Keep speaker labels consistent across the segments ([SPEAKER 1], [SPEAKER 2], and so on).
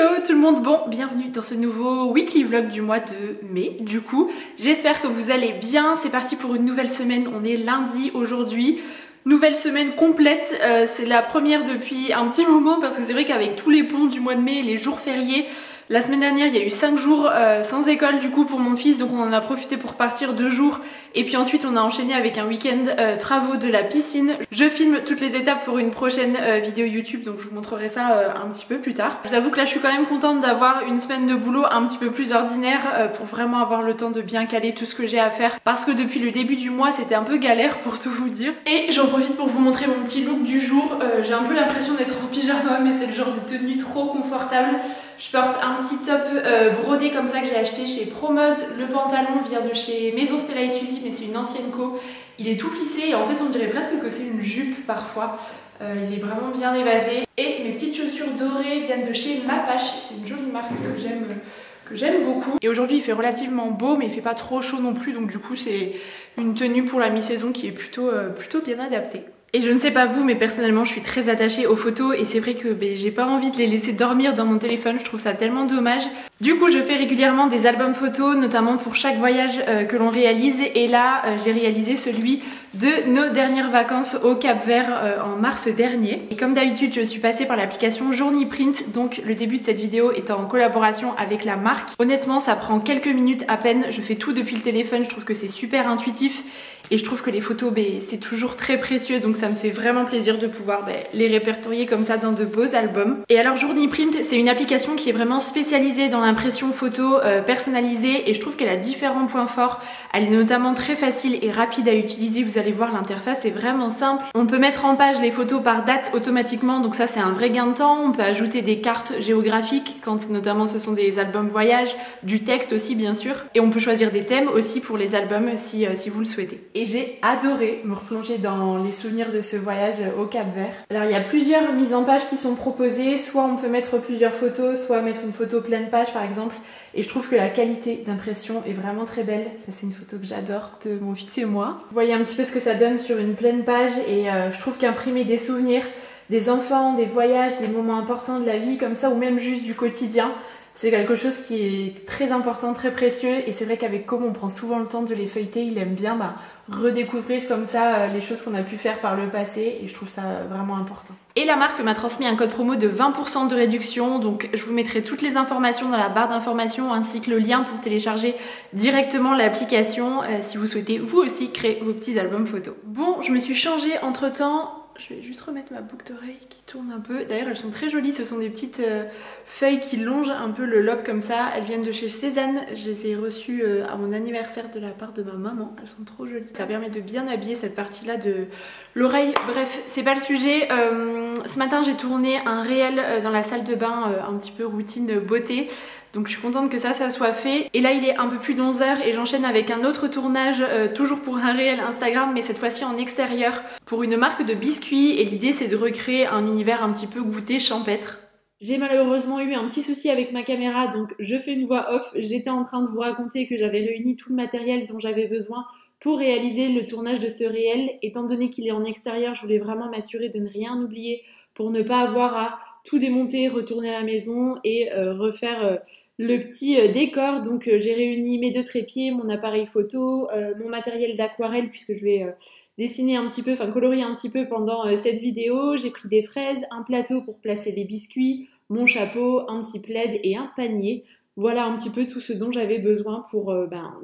[SPEAKER 1] Hello tout le monde, bon bienvenue dans ce nouveau weekly vlog du mois de mai. Du coup j'espère que vous allez bien, c'est parti pour une nouvelle semaine, on est lundi aujourd'hui. Nouvelle semaine complète, c'est la première depuis un petit moment parce que c'est vrai qu'avec tous les ponts du mois de mai, les jours fériés, la semaine dernière il y a eu 5 jours sans école du coup pour mon fils, donc on en a profité pour partir 2 jours et puis ensuite on a enchaîné avec un week-end travaux de la piscine. Je filme toutes les étapes pour une prochaine vidéo YouTube, donc je vous montrerai ça un petit peu plus tard. Je vous avoue que là je suis quand même contente d'avoir une semaine de boulot un petit peu plus ordinaire pour vraiment avoir le temps de bien caler tout ce que j'ai à faire parce que depuis le début du mois c'était un peu galère pour tout vous dire. Et j'en profite pour vous montrer mon petit look du jour. J'ai un peu l'impression d'être en pyjama mais c'est le genre de tenue trop confortable. Je porte un petit top brodé comme ça que j'ai acheté chez ProMode. Le pantalon vient de chez Maison Stella et Suzy, mais c'est une ancienne co. Il est tout plissé et en fait on dirait presque que c'est une jupe parfois. Il est vraiment bien évasé. Et mes petites chaussures dorées viennent de chez Mapache. C'est une jolie marque que j'aime beaucoup. Et aujourd'hui il fait relativement beau mais il fait pas trop chaud non plus, donc du coup c'est une tenue pour la mi-saison qui est plutôt bien adaptée. Et je ne sais pas vous, mais personnellement je suis très attachée aux photos et c'est vrai que j'ai pas envie de les laisser dormir dans mon téléphone, je trouve ça tellement dommage. Du coup je fais régulièrement des albums photos, notamment pour chaque voyage que l'on réalise, et là j'ai réalisé celui de nos dernières vacances au Cap-Vert en mars dernier. Et comme d'habitude je suis passée par l'application Journeyprint, donc le début de cette vidéo est en collaboration avec la marque. Honnêtement ça prend quelques minutes à peine, je fais tout depuis le téléphone, je trouve que c'est super intuitif. Et je trouve que les photos, c'est toujours très précieux, donc ça me fait vraiment plaisir de pouvoir les répertorier comme ça dans de beaux albums. Et alors Journeyprint, c'est une application qui est vraiment spécialisée dans l'impression photo personnalisée et je trouve qu'elle a différents points forts. Elle est notamment très facile et rapide à utiliser, vous allez voir l'interface est vraiment simple. On peut mettre en page les photos par date automatiquement, donc ça c'est un vrai gain de temps. On peut ajouter des cartes géographiques quand notamment ce sont des albums voyage, du texte aussi bien sûr. Et on peut choisir des thèmes aussi pour les albums si vous le souhaitez. Et j'ai adoré me replonger dans les souvenirs de ce voyage au Cap-Vert. Alors il y a plusieurs mises en page qui sont proposées, soit on peut mettre plusieurs photos, soit mettre une photo pleine page par exemple. Et je trouve que la qualité d'impression est vraiment très belle. Ça c'est une photo que j'adore de mon fils et moi. Vous voyez un petit peu ce que ça donne sur une pleine page et je trouve qu'imprimer des souvenirs, des enfants, des voyages, des moments importants de la vie comme ça ou même juste du quotidien, c'est quelque chose qui est très important, très précieux et c'est vrai qu'avec Com on prend souvent le temps de les feuilleter, il aime bien redécouvrir comme ça les choses qu'on a pu faire par le passé et je trouve ça vraiment important. Et la marque m'a transmis un code promo de 20% de réduction, donc je vous mettrai toutes les informations dans la barre d'informations ainsi que le lien pour télécharger directement l'application si vous souhaitez vous aussi créer vos petits albums photos. Bon, je me suis changée entre temps. Je vais juste remettre ma boucle d'oreille qui tourne un peu. D'ailleurs elles sont très jolies, ce sont des petites feuilles qui longent un peu le lobe comme ça. Elles viennent de chez Cézanne, je les ai reçues à mon anniversaire de la part de ma maman. Elles sont trop jolies. Ça permet de bien habiller cette partie là de l'oreille. Bref, c'est pas le sujet. Ce matin j'ai tourné un réel dans la salle de bain, un petit peu routine beauté. Donc je suis contente que ça soit fait. Et là il est un peu plus de 11h et j'enchaîne avec un autre tournage, toujours pour un réel Instagram, mais cette fois-ci en extérieur, pour une marque de biscuits. Et l'idée c'est de recréer un univers un petit peu goûté champêtre. J'ai malheureusement eu un petit souci avec ma caméra, donc je fais une voix off. J'étais en train de vous raconter que j'avais réuni tout le matériel dont j'avais besoin pour réaliser le tournage de ce réel. Étant donné qu'il est en extérieur, je voulais vraiment m'assurer de ne rien oublier pour ne pas avoir à tout démonter, retourner à la maison et refaire le petit décor. Donc j'ai réuni mes 2 trépieds, mon appareil photo, mon matériel d'aquarelle puisque je vais dessiner un petit peu, colorier un petit peu pendant cette vidéo. J'ai pris des fraises, un plateau pour placer les biscuits, mon chapeau, un petit plaid et un panier. Voilà un petit peu tout ce dont j'avais besoin pour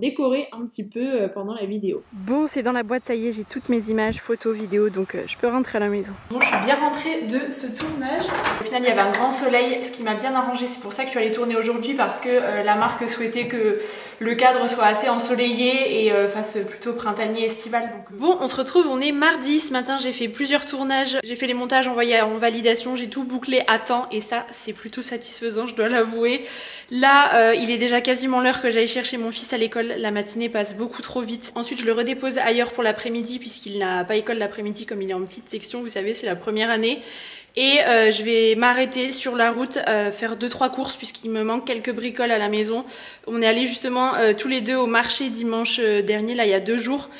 [SPEAKER 1] décorer un petit peu pendant la vidéo. Bon, c'est dans la boîte, ça y est, j'ai toutes mes images, photos, vidéos, donc je peux rentrer à la maison. Bon, je suis bien rentrée de ce tournage. Au final, il y avait un grand soleil, ce qui m'a bien arrangé. C'est pour ça que je suis allée tourner aujourd'hui parce que la marque souhaitait que le cadre soit assez ensoleillé et fasse plutôt printanier, estival. Donc, bon, on se retrouve, on est mardi. Ce matin, j'ai fait plusieurs tournages. J'ai fait les montages envoyés en validation. J'ai tout bouclé à temps et ça, c'est plutôt satisfaisant, je dois l'avouer. Là, il est déjà quasiment l'heure que j'aille chercher mon fils à l'école. La matinée passe beaucoup trop vite. Ensuite, je le redépose ailleurs pour l'après-midi puisqu'il n'a pas école l'après-midi comme il est en petite section. Vous savez, c'est la première année. Et je vais m'arrêter sur la route, faire 2-3 courses puisqu'il me manque quelques bricoles à la maison. On est allés justement tous les deux au marché dimanche dernier, là il y a 2 jours,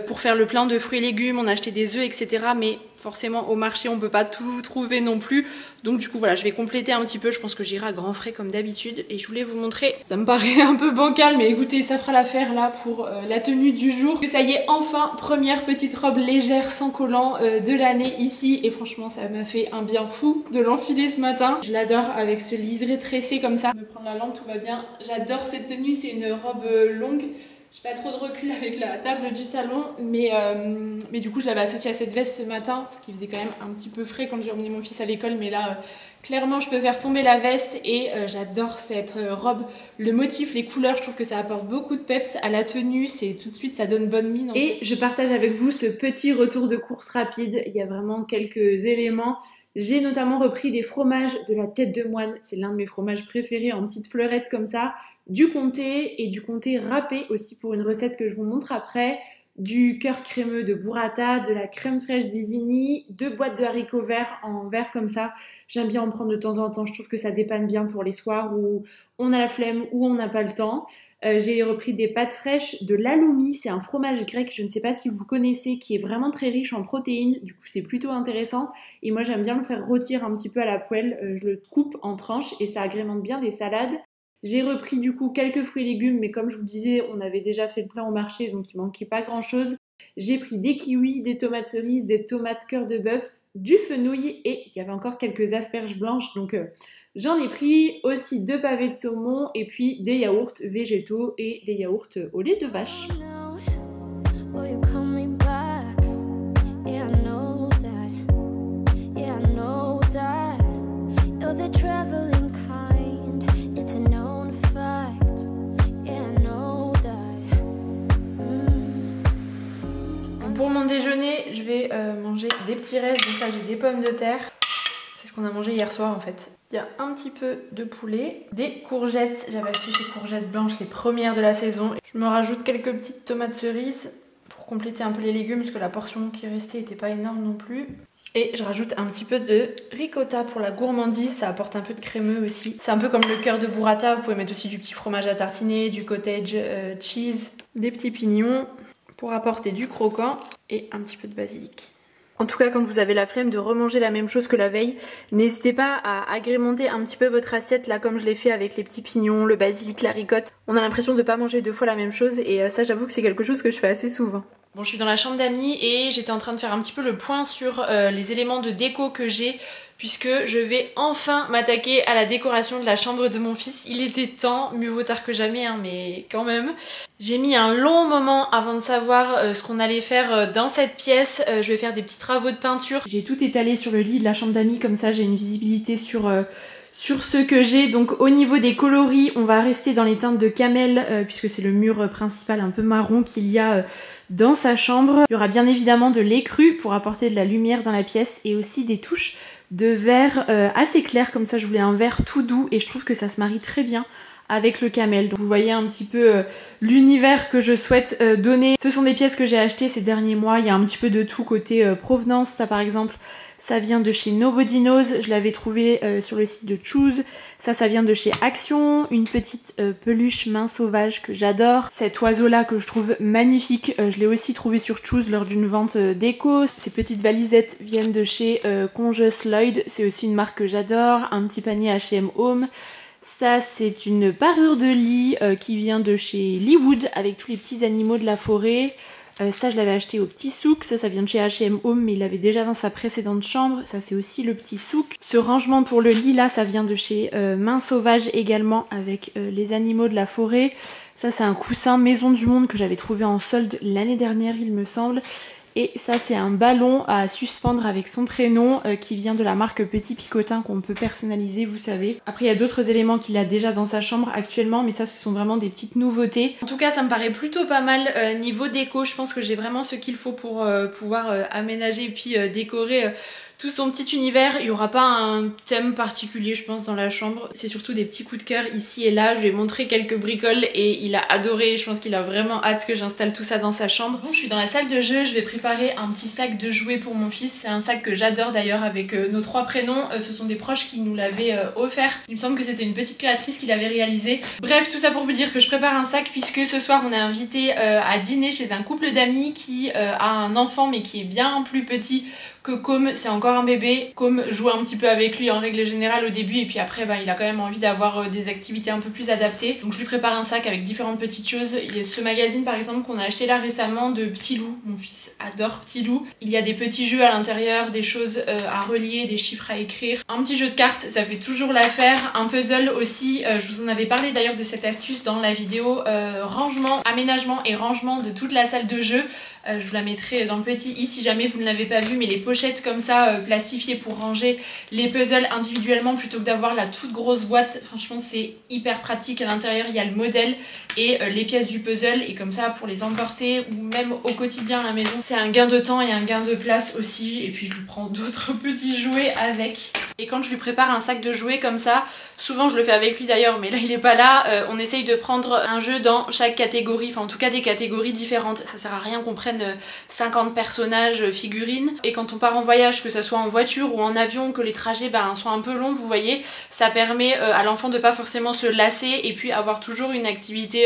[SPEAKER 1] pour faire le plein de fruits et légumes. On a acheté des œufs, etc. Mais forcément au marché on peut pas tout trouver non plus, donc du coup voilà, je vais compléter un petit peu. Je pense que j'irai à grands frais comme d'habitude et je voulais vous montrer, ça me paraît un peu bancal mais écoutez, ça fera l'affaire là pour la tenue du jour. Ça y est, enfin première petite robe légère sans collant de l'année ici, et franchement ça m'a fait un bien fou de l'enfiler ce matin. Je l'adore avec ce liseré tressé comme ça. Je vais prendre la lampe, tout va bien. J'adore cette tenue, c'est une robe longue. J'ai pas trop de recul avec la table du salon, mais du coup je l'avais associée à cette veste ce matin, ce qui faisait quand même un petit peu frais quand j'ai emmené mon fils à l'école, mais là clairement je peux faire tomber la veste, et j'adore cette robe, le motif, les couleurs, je trouve que ça apporte beaucoup de peps à la tenue, c'est tout de suite, ça donne bonne mine. Et je partage avec vous ce petit retour de course rapide, il y a vraiment quelques éléments. J'ai notamment repris des fromages de la tête de moine, c'est l'un de mes fromages préférés en petites fleurettes comme ça, du comté et du comté râpé aussi pour une recette que je vous montre après, du cœur crémeux de burrata, de la crème fraîche d'Isigny, 2 boîtes de haricots verts en verre comme ça. J'aime bien en prendre de temps en temps, je trouve que ça dépanne bien pour les soirs où on a la flemme ou on n'a pas le temps. J'ai repris des pâtes fraîches, de l'halloumi, c'est un fromage grec, je ne sais pas si vous connaissez, qui est vraiment très riche en protéines, du coup c'est plutôt intéressant. Et moi j'aime bien le faire rôtir un petit peu à la poêle, je le coupe en tranches et ça agrémente bien des salades. J'ai repris du coup quelques fruits et légumes, mais comme je vous disais, on avait déjà fait le plein au marché, donc il manquait pas grand chose. J'ai pris des kiwis, des tomates cerises, des tomates cœur de bœuf, du fenouil, et il y avait encore quelques asperges blanches, donc j'en ai pris aussi 2 pavés de saumon, et puis des yaourts végétaux et des yaourts au lait de vache. Pour mon déjeuner, je vais manger des petits restes. Donc là, j'ai des pommes de terre. C'est ce qu'on a mangé hier soir en fait. Il y a un petit peu de poulet, des courgettes. J'avais acheté ces courgettes blanches, les premières de la saison. Je me rajoute quelques petites tomates cerises pour compléter un peu les légumes, parce que la portion qui restait n'était pas énorme non plus. Et je rajoute un petit peu de ricotta pour la gourmandise, ça apporte un peu de crémeux aussi. C'est un peu comme le cœur de burrata, vous pouvez mettre aussi du petit fromage à tartiner, du cottage cheese, des petits pignons pour apporter du croquant et un petit peu de basilic. En tout cas, quand vous avez la flemme de remanger la même chose que la veille, n'hésitez pas à agrémenter un petit peu votre assiette, là comme je l'ai fait avec les petits pignons, le basilic, la ricotte. On a l'impression de ne pas manger 2 fois la même chose, et ça j'avoue que c'est quelque chose que je fais assez souvent. Bon, je suis dans la chambre d'amis et j'étais en train de faire un petit peu le point sur les éléments de déco que j'ai, puisque je vais enfin m'attaquer à la décoration de la chambre de mon fils. Il était temps, mieux vaut tard que jamais, hein, mais quand même. J'ai mis un long moment avant de savoir ce qu'on allait faire dans cette pièce. Je vais faire des petits travaux de peinture. J'ai tout étalé sur le lit de la chambre d'amis, comme ça j'ai une visibilité sur ce que j'ai. Donc au niveau des coloris, on va rester dans les teintes de camel, puisque c'est le mur principal un peu marron qu'il y a dans sa chambre. Il y aura bien évidemment de l'écru pour apporter de la lumière dans la pièce, et aussi des touches de vert assez clair, comme ça je voulais un vert tout doux, et je trouve que ça se marie très bien avec le camel. Donc vous voyez un petit peu l'univers que je souhaite donner. Ce sont des pièces que j'ai achetées ces derniers mois, il y a un petit peu de tout côté provenance. Ça par exemple, ça vient de chez Nobody Knows, je l'avais trouvé sur le site de Choose. Ça vient de chez Action, une petite peluche main sauvage que j'adore. Cet oiseau là que je trouve magnifique, je l'ai aussi trouvé sur Choose lors d'une vente déco. Ces petites valisettes viennent de chez Conscious Lloyd, c'est aussi une marque que j'adore. Un petit panier H&M Home. Ça c'est une parure de lit qui vient de chez Leewood avec tous les petits animaux de la forêt. Ça je l'avais acheté au petit souk, ça vient de chez H&M Home, mais il l'avait déjà dans sa précédente chambre. Ça c'est aussi le petit souk. Ce rangement pour le lit là, ça vient de chez Main Sauvage également, avec les animaux de la forêt. Ça c'est un coussin Maison du Monde que j'avais trouvé en solde l'année dernière il me semble. Et ça c'est un ballon à suspendre avec son prénom qui vient de la marque Petit Picotin, qu'on peut personnaliser, vous savez. Après il y a d'autres éléments qu'il a déjà dans sa chambre actuellement, mais ça ce sont vraiment des petites nouveautés. En tout cas ça me paraît plutôt pas mal niveau déco. Je pense que j'ai vraiment ce qu'il faut pour pouvoir aménager et puis décorer tout son petit univers. Il n'y aura pas un thème particulier je pense dans la chambre. C'est surtout des petits coups de cœur ici et là. Je lui ai montré quelques bricoles et il a adoré. Je pense qu'il a vraiment hâte que j'installe tout ça dans sa chambre. Bon, je suis dans la salle de jeu. Je vais préparer un petit sac de jouets pour mon fils. C'est un sac que j'adore d'ailleurs avec nos 3 prénoms. Ce sont des proches qui nous l'avaient offert. Il me semble que c'était une petite créatrice qui l'avait réalisé. Bref, tout ça pour vous dire que je prépare un sac puisque ce soir on est invité à dîner chez un couple d'amis qui a un enfant mais qui est bien plus petit que Com, c'est encore un bébé. Com joue un petit peu avec lui en règle générale au début et puis après il a quand même envie d'avoir des activités un peu plus adaptées. Donc je lui prépare un sac avec différentes petites choses. Il y a ce magazine par exemple qu'on a acheté là récemment de Petit Loup. Mon fils adore Petit Loup. Il y a des petits jeux à l'intérieur, des choses à relier, des chiffres à écrire. Un petit jeu de cartes, ça fait toujours l'affaire. Un puzzle aussi, je vous en avais parlé d'ailleurs de cette astuce dans la vidéo rangement, aménagement et rangement de toute la salle de jeu. Je vous la mettrai dans le petit i si jamais vous ne l'avez pas vu, mais les pochettes comme ça plastifiées pour ranger les puzzles individuellement plutôt que d'avoir la toute grosse boîte, franchement c'est hyper pratique. À l'intérieur il y a le modèle et les pièces du puzzle et comme ça pour les emporter ou même au quotidien à la maison c'est un gain de temps et un gain de place aussi. Et puis je lui prends d'autres petits jouets avec. Et quand je lui prépare un sac de jouets comme ça, souvent je le fais avec lui d'ailleurs mais là il est pas là, on essaye de prendre un jeu dans chaque catégorie, enfin en tout cas des catégories différentes. Ça sert à rien qu'on prenne 50 personnages figurines et quand on part en voyage, que ce soit en voiture ou en avion, que les trajets soient un peu longs, vous voyez, ça permet à l'enfant de pas forcément se lasser et puis avoir toujours une activité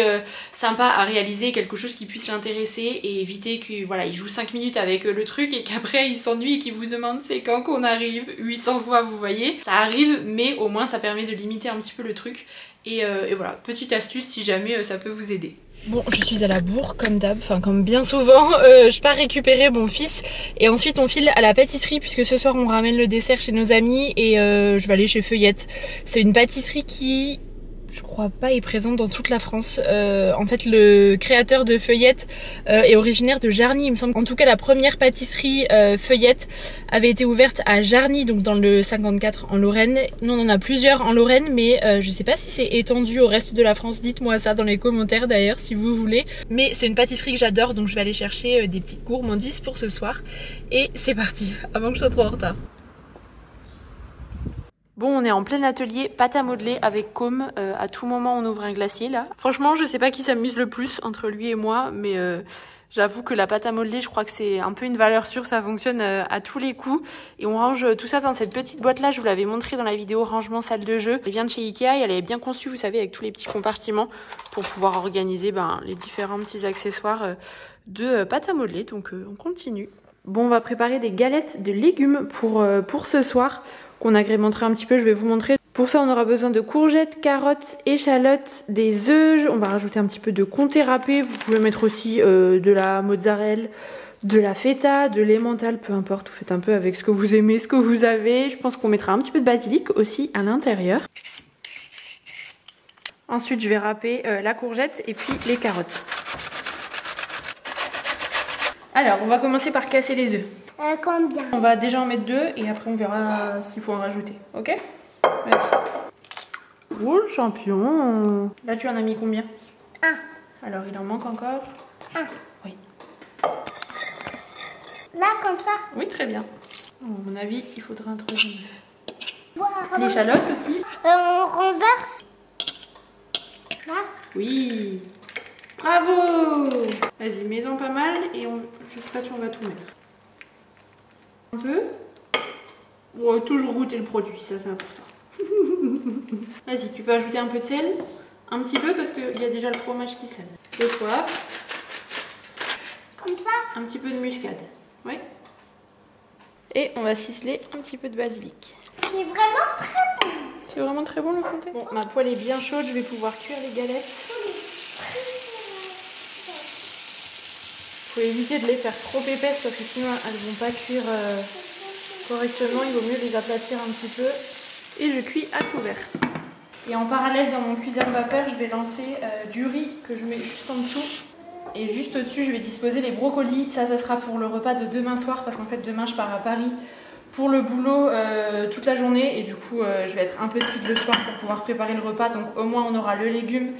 [SPEAKER 1] sympa à réaliser, quelque chose qui puisse l'intéresser et éviter qu'il il joue 5 minutes avec le truc et qu'après il s'ennuie et qu'il vous demande c'est quand qu'on arrive 800 fois, vous voyez. Ça arrive mais au moins ça permet de limiter un petit peu le truc et voilà, petite astuce si jamais ça peut vous aider. Bon, je suis à la bourre comme d'hab, enfin comme bien souvent, je pars récupérer mon fils et ensuite on file à la pâtisserie puisque ce soir on ramène le dessert chez nos amis et je vais aller chez Feuillette. C'est une pâtisserie qui, je crois pas, est présente dans toute la France. En fait le créateur de Feuillette est originaire de Jarny il me semble. En tout cas la première pâtisserie Feuillette avait été ouverte à Jarny, donc dans le 54 en Lorraine. Nous on en a plusieurs en Lorraine mais je sais pas si c'est étendu au reste de la France. Dites-moi ça dans les commentaires d'ailleurs si vous voulez. Mais c'est une pâtisserie que j'adore donc je vais aller chercher des petites gourmandises pour ce soir. Et c'est parti avant que je sois trop en retard. Bon, on est en plein atelier pâte à modeler avec Com. À tout moment, on ouvre un glacier là. Franchement, je sais pas qui s'amuse le plus entre lui et moi, mais j'avoue que la pâte à modeler, je crois que c'est un peu une valeur sûre. Ça fonctionne à tous les coups. Et on range tout ça dans cette petite boîte là. Je vous l'avais montré dans la vidéo rangement salle de jeu. Elle vient de chez Ikea et elle est bien conçue, vous savez, avec tous les petits compartiments pour pouvoir organiser les différents petits accessoires de pâte à modeler. Donc on continue. Bon, on va préparer des galettes de légumes pour ce soir, qu'on agrémentera un petit peu, je vais vous montrer. Pour ça on aura besoin de courgettes, carottes, échalotes, des œufs, on va rajouter un petit peu de comté râpé, vous pouvez mettre aussi de la mozzarella, de la feta, de l'emmental, peu importe, vous faites un peu avec ce que vous aimez, ce que vous avez. Je pense qu'on mettra un petit peu de basilic aussi à l'intérieur. Ensuite je vais râper la courgette et puis les carottes. Alors on va commencer par casser les œufs.
[SPEAKER 2] Combien?
[SPEAKER 1] On va déjà en mettre 2 et après on verra s'il faut en rajouter. Ok? Vas-y. Oh le champion! Là tu en as mis combien?
[SPEAKER 2] 1.
[SPEAKER 1] Alors il en manque encore?
[SPEAKER 2] 1.
[SPEAKER 1] Oui.
[SPEAKER 2] Là comme ça?
[SPEAKER 1] Oui, très bien. À mon avis, il faudra un troisième œuf.
[SPEAKER 2] Voilà.
[SPEAKER 1] L'échalote aussi?
[SPEAKER 2] On renverse. Là?
[SPEAKER 1] Oui! Bravo! Vas-y, mets-en pas mal et je sais pas si on va tout mettre. Un peu. Ouais, toujours goûter le produit, ça c'est important. Vas-y, tu peux ajouter un peu de sel. Un petit peu parce qu'il y a déjà le fromage qui sale. De poivre.
[SPEAKER 2] Comme ça?
[SPEAKER 1] Un petit peu de muscade. Oui. Et on va ciseler un petit peu de basilic.
[SPEAKER 2] C'est vraiment très bon.
[SPEAKER 1] C'est vraiment très bon le comté. Bon, ma poêle est bien chaude, je vais pouvoir cuire les galettes. Il faut éviter de les faire trop épaisses parce que sinon elles ne vont pas cuire correctement. Il vaut mieux les aplatir un petit peu. Et je cuis à couvert. Et en parallèle dans mon cuiseur vapeur, je vais lancer du riz que je mets juste en dessous. Et juste au-dessus, je vais disposer les brocolis. Ça sera pour le repas de demain soir parce qu'en fait demain je pars à Paris pour le boulot toute la journée. Et du coup je vais être un peu speed le soir pour pouvoir préparer le repas. Donc au moins on aura le légume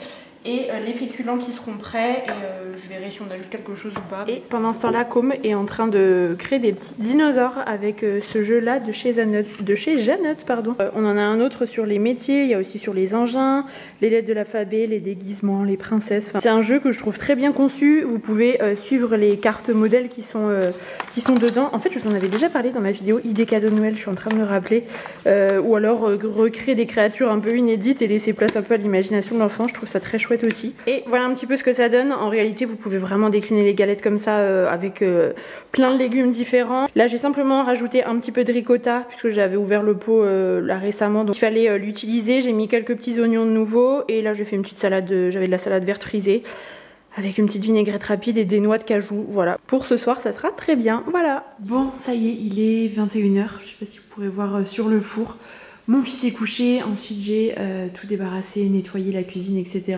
[SPEAKER 1] et les féculents qui seront prêts et je verrai si on ajoute quelque chose ou pas. Et pendant ce temps-là, Com est en train de créer des petits dinosaures avec ce jeu-là de chez Jeannot, pardon. On en a un autre sur les métiers, il y a aussi sur les engins, les lettres de l'alphabet, les déguisements, les princesses. Enfin, c'est un jeu que je trouve très bien conçu. Vous pouvez suivre les cartes modèles qui sont dedans. En fait, je vous en avais déjà parlé dans ma vidéo idée cadeau de Noël, je suis en train de me rappeler. Ou alors recréer des créatures un peu inédites et laisser place un peu à l'imagination de l'enfant. Je trouve ça très chouette aussi. Et voilà un petit peu ce que ça donne. En réalité, vous pouvez vraiment décliner les galettes comme ça avec plein de légumes différents. Là, j'ai simplement rajouté un petit peu de ricotta puisque j'avais ouvert le pot là récemment. Donc il fallait l'utiliser. J'ai mis quelques petits oignons de nouveau. Et là, j'ai fait une petite salade. J'avais de la salade verte frisée avec une petite vinaigrette rapide et des noix de cajou. Voilà, pour ce soir ça sera très bien, voilà. Bon, ça y est, il est 21h, je sais pas si vous pourrez voir sur le four. Mon fils est couché, ensuite j'ai tout débarrassé, nettoyé la cuisine, etc.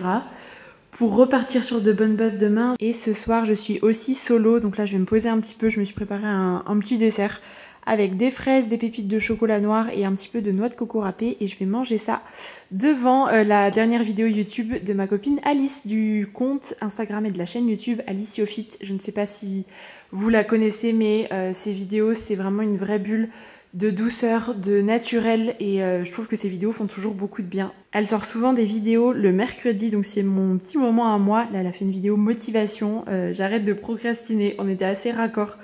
[SPEAKER 1] pour repartir sur de bonnes bases demain. Et ce soir je suis aussi solo, donc là je vais me poser un petit peu, je me suis préparé un petit dessert avec des fraises, des pépites de chocolat noir et un petit peu de noix de coco râpée et je vais manger ça devant la dernière vidéo YouTube de ma copine Alice du compte Instagram et de la chaîne YouTube Alice Yofit. Je ne sais pas si vous la connaissez mais ces vidéos c'est vraiment une vraie bulle de douceur, de naturel et je trouve que ces vidéos font toujours beaucoup de bien. Elle sort souvent des vidéos le mercredi donc c'est mon petit moment à moi. Là elle a fait une vidéo motivation, j'arrête de procrastiner, on était assez raccord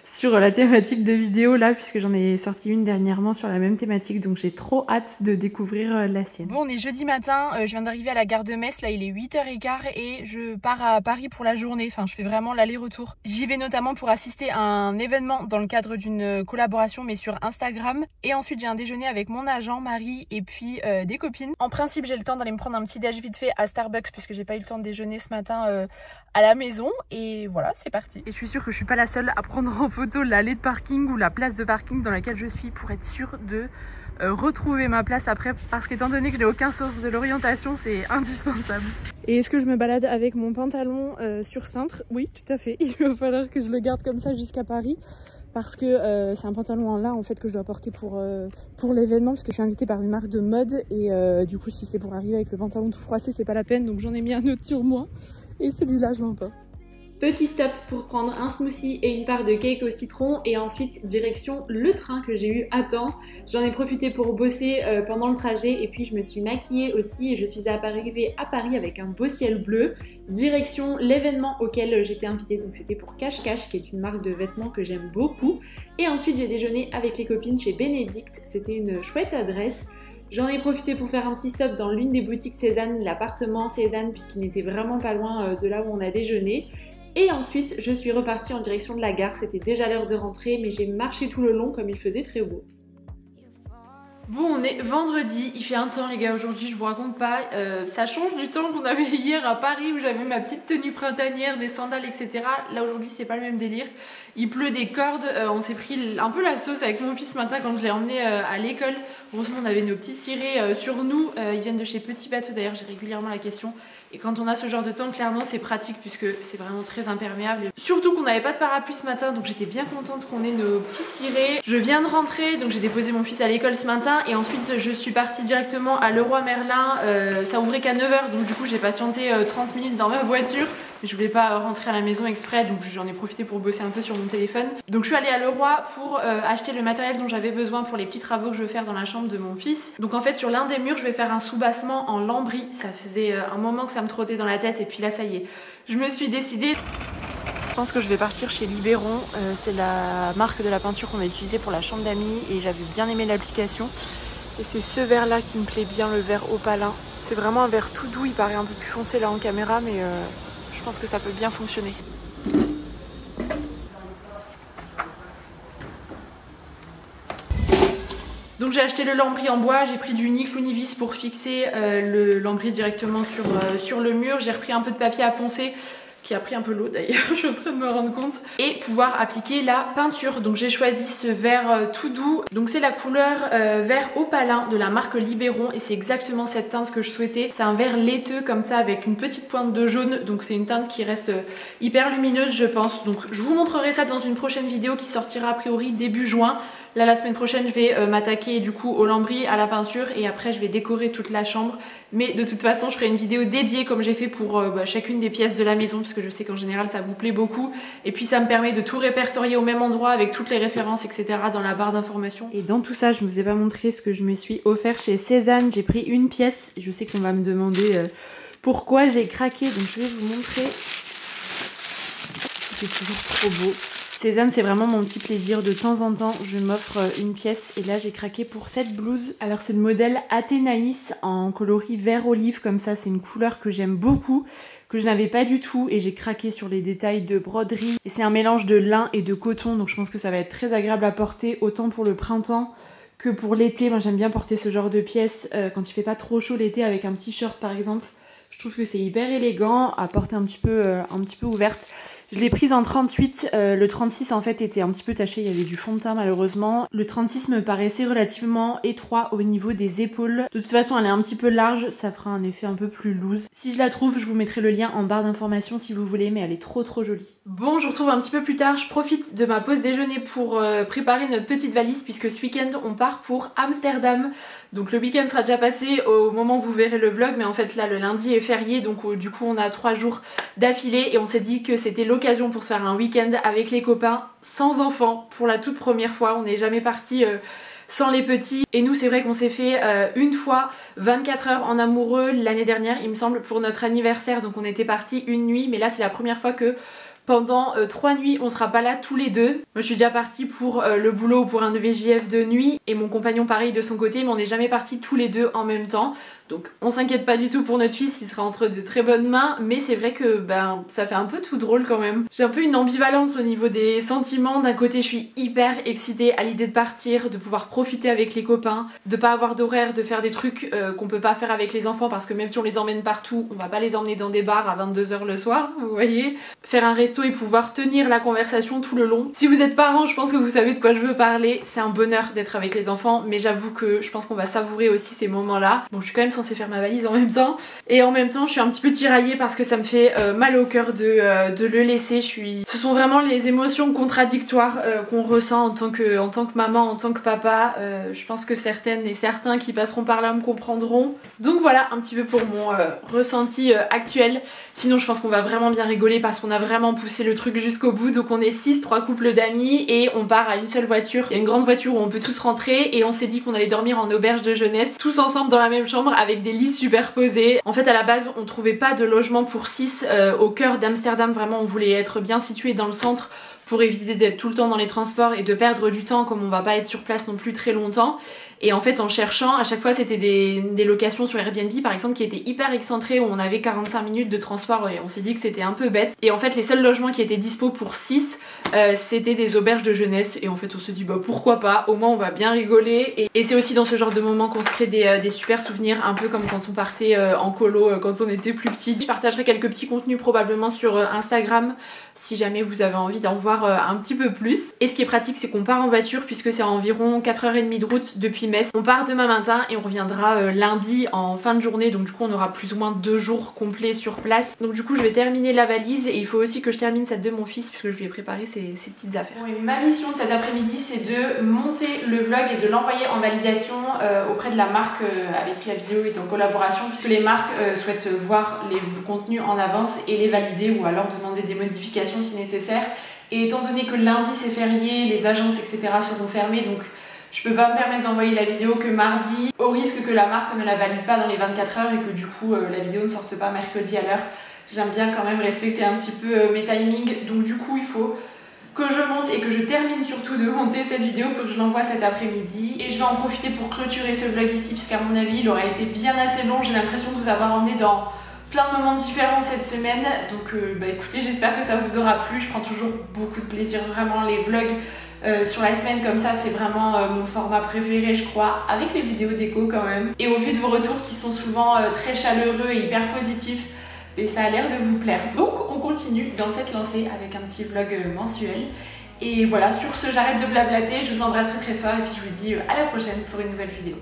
[SPEAKER 1] sur la thématique de vidéo là puisque j'en ai sorti une dernièrement sur la même thématique donc j'ai trop hâte de découvrir la sienne. Bon on est jeudi matin, je viens d'arriver à la gare de Metz, là il est 8h15 et je pars à Paris pour la journée, enfin je fais vraiment l'aller-retour. J'y vais notamment pour assister à un événement dans le cadre d'une collaboration mais sur Instagram et ensuite j'ai un déjeuner avec mon agent Marie et puis des copines. En principe j'ai le temps d'aller me prendre un petit déj vite fait à Starbucks puisque j'ai pas eu le temps de déjeuner ce matin à la maison et voilà c'est parti. Et je suis sûre que je suis pas la seule à prendre en photo l'allée de parking ou la place de parking dans laquelle je suis pour être sûre de retrouver ma place après parce qu'étant donné que je n'ai aucun sens de l'orientation c'est indispensable. Et est-ce que je me balade avec mon pantalon sur cintre? Oui tout à fait, il va falloir que je le garde comme ça jusqu'à Paris parce que c'est un pantalon en lin en fait que je dois porter pour l'événement parce que je suis invitée par une marque de mode et du coup si c'est pour arriver avec le pantalon tout froissé c'est pas la peine donc j'en ai mis un autre sur moi et celui-là je l'emporte. Petit stop pour prendre un smoothie et une part de cake au citron et ensuite direction le train que j'ai eu à temps. J'en ai profité pour bosser pendant le trajet et puis je me suis maquillée aussi et je suis arrivée à Paris avec un beau ciel bleu. Direction l'événement auquel j'étais invitée, donc c'était pour Cache Cache qui est une marque de vêtements que j'aime beaucoup. Et ensuite j'ai déjeuné avec les copines chez Bénédicte, c'était une chouette adresse. J'en ai profité pour faire un petit stop dans l'une des boutiques Cézanne, l'appartement Cézanne puisqu'il n'était vraiment pas loin de là où on a déjeuné. Et ensuite, je suis repartie en direction de la gare. C'était déjà l'heure de rentrer, mais j'ai marché tout le long comme il faisait très beau. Bon, on est vendredi, il fait un temps les gars aujourd'hui, je vous raconte pas, ça change du temps qu'on avait hier à Paris où j'avais ma petite tenue printanière, des sandales etc. Là aujourd'hui c'est pas le même délire, il pleut des cordes, on s'est pris un peu la sauce avec mon fils ce matin quand je l'ai emmené à l'école. Heureusement on avait nos petits cirés sur nous, ils viennent de chez Petit Bateau d'ailleurs, j'ai régulièrement la question. Et quand on a ce genre de temps, clairement c'est pratique puisque c'est vraiment très imperméable. Surtout qu'on n'avait pas de parapluie ce matin, donc j'étais bien contente qu'on ait nos petits cirés. Je viens de rentrer, donc j'ai déposé mon fils à l'école ce matin et ensuite je suis partie directement à Leroy Merlin. Ça ouvrait qu'à 9h, donc du coup j'ai patienté 30 minutes dans ma voiture. Mais je voulais pas rentrer à la maison exprès, donc j'en ai profité pour bosser un peu sur mon téléphone. Donc je suis allée à Leroy pour acheter le matériel dont j'avais besoin pour les petits travaux que je veux faire dans la chambre de mon fils. Donc en fait sur l'un des murs je vais faire un soubassement en lambris. Ça faisait un moment que ça me trottait dans la tête et puis là ça y est, je me suis décidée. Je pense que je vais partir chez Libéron, c'est la marque de la peinture qu'on a utilisée pour la chambre d'amis et j'avais bien aimé l'application. Et c'est ce vert là qui me plaît bien, le vert opalin. C'est vraiment un vert tout doux, il paraît un peu plus foncé là en caméra mais je pense que ça peut bien fonctionner. Donc j'ai acheté le lambris en bois, j'ai pris du Niclou-Nivis pour fixer le lambris directement sur le mur. J'ai repris un peu de papier à poncer qui a pris un peu l'eau d'ailleurs, je suis en train de me rendre compte, et pouvoir appliquer la peinture. Donc j'ai choisi ce vert tout doux, donc c'est la couleur vert opalin de la marque Libéron et c'est exactement cette teinte que je souhaitais. C'est un vert laiteux comme ça avec une petite pointe de jaune, donc c'est une teinte qui reste hyper lumineuse je pense. Donc je vous montrerai ça dans une prochaine vidéo qui sortira a priori début juin. Là la semaine prochaine je vais m'attaquer du coup au lambris, à la peinture et après je vais décorer toute la chambre. Mais de toute façon je ferai une vidéo dédiée comme j'ai fait pour chacune des pièces de la maison parce que je sais qu'en général ça vous plaît beaucoup. Et puis ça me permet de tout répertorier au même endroit avec toutes les références etc. dans la barre d'informations. Et dans tout ça je ne vous ai pas montré ce que je me suis offert chez Cézanne. J'ai pris une pièce, je sais qu'on va me demander pourquoi j'ai craqué donc je vais vous montrer. C'est toujours trop beau. Cézanne c'est vraiment mon petit plaisir, de temps en temps je m'offre une pièce et là j'ai craqué pour cette blouse. Alors c'est le modèle Athénaïs en coloris vert olive comme ça, c'est une couleur que j'aime beaucoup, que je n'avais pas du tout et j'ai craqué sur les détails de broderie. Et c'est un mélange de lin et de coton donc je pense que ça va être très agréable à porter autant pour le printemps que pour l'été. Moi j'aime bien porter ce genre de pièces quand il fait pas trop chaud l'été avec un t-shirt par exemple. Je trouve que c'est hyper élégant à porter un petit peu ouverte. Je l'ai prise en 38, le 36 en fait était un petit peu taché, il y avait du fond de teint malheureusement. Le 36 me paraissait relativement étroit au niveau des épaules. De toute façon elle est un petit peu large, ça fera un effet un peu plus loose. Si je la trouve, je vous mettrai le lien en barre d'informations si vous voulez, mais elle est trop jolie. Bon, je vous retrouve un petit peu plus tard, je profite de ma pause déjeuner pour préparer notre petite valise puisque ce week-end on part pour Amsterdam. Donc le week-end sera déjà passé au moment où vous verrez le vlog, mais en fait là le lundi est férié donc du coup on a 3 jours d'affilée et on s'est dit que c'était l'occasion pour se faire un week-end avec les copains sans enfants pour la toute première fois. On n'est jamais parti sans les petits et nous c'est vrai qu'on s'est fait une fois 24 heures en amoureux l'année dernière il me semble pour notre anniversaire, donc on était partis une nuit, mais là c'est la première fois que pendant 3 nuits on sera pas là tous les deux. Moi je suis déjà partie pour le boulot ou pour un EVJF de nuit et mon compagnon pareil de son côté, mais on n'est jamais partis tous les deux en même temps. Donc on s'inquiète pas du tout pour notre fils, il sera entre de très bonnes mains, mais c'est vrai que ça fait un peu tout drôle quand même. J'ai un peu une ambivalence au niveau des sentiments. D'un côté je suis hyper excitée à l'idée de partir, de pouvoir profiter avec les copains, de pas avoir d'horaire, de faire des trucs qu'on peut pas faire avec les enfants parce que même si on les emmène partout, on va pas les emmener dans des bars à 22 h le soir, vous voyez. Faire un resto et pouvoir tenir la conversation tout le long. Si vous êtes parents, je pense que vous savez de quoi je veux parler. C'est un bonheur d'être avec les enfants, mais j'avoue que je pense qu'on va savourer aussi ces moments-là. Bon, je suis quand même censée faire ma valise en même temps, et en même temps je suis un petit peu tiraillée parce que ça me fait mal au cœur de le laisser. Ce sont vraiment les émotions contradictoires qu'on ressent en tant que maman, en tant que papa. Je pense que certaines et certains qui passeront par là me comprendront. Donc voilà un petit peu pour mon ressenti actuel. Sinon je pense qu'on va vraiment bien rigoler parce qu'on a vraiment poussé le truc jusqu'au bout. Donc on est 6, 3 couples d'amis et on part à une seule voiture. Il y a une grande voiture où on peut tous rentrer et on s'est dit qu'on allait dormir en auberge de jeunesse tous ensemble dans la même chambre avec des lits superposés. En fait à la base on trouvait pas de logement pour 6 au cœur d'Amsterdam. Vraiment on voulait être bien situé dans le centre pour éviter d'être tout le temps dans les transports et de perdre du temps comme on va pas être sur place non plus très longtemps. Et en fait en cherchant, à chaque fois c'était des locations sur Airbnb par exemple qui étaient hyper excentrées où on avait 45 minutes de transport et on s'est dit que c'était un peu bête. Et en fait les seuls logements qui étaient dispo pour 6 c'était des auberges de jeunesse et en fait on se dit bah pourquoi pas, au moins on va bien rigoler. Et c'est aussi dans ce genre de moments qu'on se crée des super souvenirs, un peu comme quand on partait en colo quand on était plus petit. Je partagerai quelques petits contenus probablement sur Instagram si jamais vous avez envie d'en voir un petit peu plus. Et ce qui est pratique c'est qu'on part en voiture puisque c'est à environ 4h30 de route depuis Metz. On part demain matin et on reviendra lundi en fin de journée, donc du coup on aura plus ou moins 2 jours complets sur place. Donc du coup je vais terminer la valise et il faut aussi que je termine celle de mon fils puisque je lui ai préparé ses petites affaires. Bon, et ma mission de cet après-midi c'est de monter le vlog et de l'envoyer en validation auprès de la marque avec qui la vidéo est en collaboration, puisque les marques souhaitent voir les contenus en avance et les valider ou alors demander des modifications si nécessaire. Et étant donné que lundi c'est férié, les agences etc seront fermées, donc je peux pas me permettre d'envoyer la vidéo que mardi, au risque que la marque ne la valide pas dans les 24 heures et que du coup la vidéo ne sorte pas mercredi à l'heure. J'aime bien quand même respecter un petit peu mes timings, donc du coup il faut que je monte et que je termine surtout de monter cette vidéo pour que je l'envoie cet après-midi. Et je vais en profiter pour clôturer ce vlog ici puisqu'à mon avis il aura été bien assez long. J'ai l'impression de vous avoir emmené dans plein de moments différents cette semaine, donc écoutez, j'espère que ça vous aura plu. Je prends toujours beaucoup de plaisir, vraiment les vlogs sur la semaine comme ça c'est vraiment mon format préféré je crois, avec les vidéos déco quand même. Et au vu de vos retours qui sont souvent très chaleureux et hyper positifs, mais ça a l'air de vous plaire. Donc on continue dans cette lancée avec un petit vlog mensuel. Et voilà, sur ce, j'arrête de blablater, je vous embrasse très très fort et puis je vous dis à la prochaine pour une nouvelle vidéo.